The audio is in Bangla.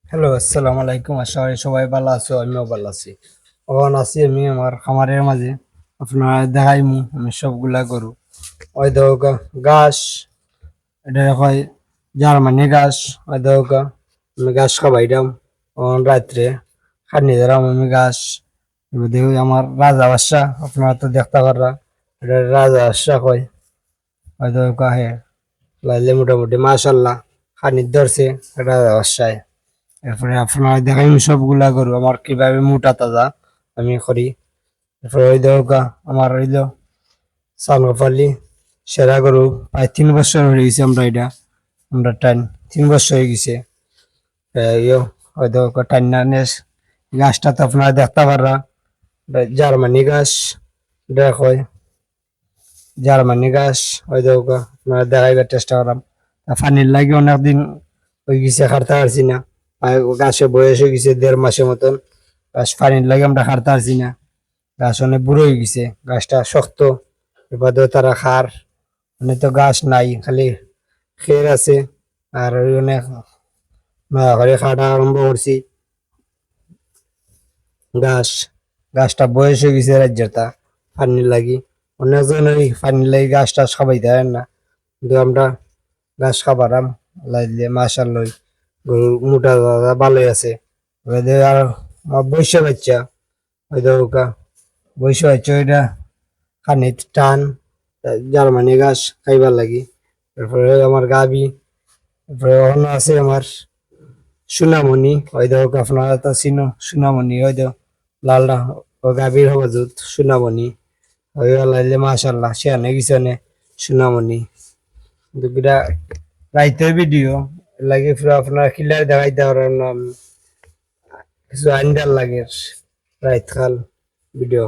হ্যালো, আসসালামু আলাইকুম। আশা করি সবাই ভালো আছো, আমিও ভালো আছি। এখন আছি আমি আমার খামারের মাঝে। আপনারা দেখাইমু আমি সবগুলা গরু। ওই দৌকা ঘাস, এটা হয় জার্মানি ঘাস। ওই দৌকা আমি ঘাস খাবাইলাম। এখন রাত্রে খানি দিলাম আমি ঘাস। এবার দেখি আমার রাজা বাদশা, আপনারা তো দেখতে পাররা, এটা রাজা বাদশা কয়। ওই দৌকা হে লাইলে মোটামুটি মাশাল্লাহ খানি ধরছে রাজা বাদশায়। এরপরে আপনার দেখাই সবগুলা গরু আমার কিভাবে মোটা তাজা আমি করি। এরপরে ওই দৌকা আমার হইল সালগোপালি সেরা গরু, প্রায় 3 বছর হয়ে গেছে আমরা টাইম 3 বছর হয়ে গেছে। ইয়ো ওই দৌকা টাইম না নেস গাছটা তো আপনারা দেখতে পাররা, এটা জার্মানি গাছ, এটা হয় জার্মানি গাছ। ওই দৌকা আপনারা দেখাইবার চেষ্টা করাম। পানির লাগে অনেকদিন হয়ে গেছে খাটতে পারছি না, গাছে বয়স হয়ে গেছে 1.5 মাসের মতন। গাছ পানির লাগে আমরা খাটতে পারছি না, গাছ অনেক বুড়ো হয়ে গেছে, গাছটা শক্ত। এবার তারা খার মানে তো গাছ নাই, খালি খের আছে। আর ওই অনেক নয়া করে খাটা আরম্ভ করছি। গাছ গাছটা বয়স হয়ে গেছে রাজ্যটা পানির লাগি। অনেকজন ওই পানির লাগি গাছটা সবাই দেয় না, কিন্তু আমরা ঘাস খাবারাম লাইলে মাশাআল্লাহ গরু মোটা দাদা ভালোই আছে। এবার দেখি আর আমার বৈশ্য বাচ্চা, ওই দৌকা বৈশ্য বাচ্চা ওইটা খানি টান জার্মানি ঘাস খাইবার লাগি। তারপরে আমার গাবি, তারপরে অন্য আছে আমার সোনামণি। ওই দৌকা আপনারা তো চিনো সোনামণি, ওই দো লালটা ও গাবির হবজুত সোনামণি। ওই লাইলে মাশাআল্লাহ সে অনেক কিছু সোনামণি। দুটা রাইতের ভিডিও লাগে পুরো আপনার কিলার দেখাইতে পারেন না, কিছু আইনদার লাগে রাইত খাল ভিডিও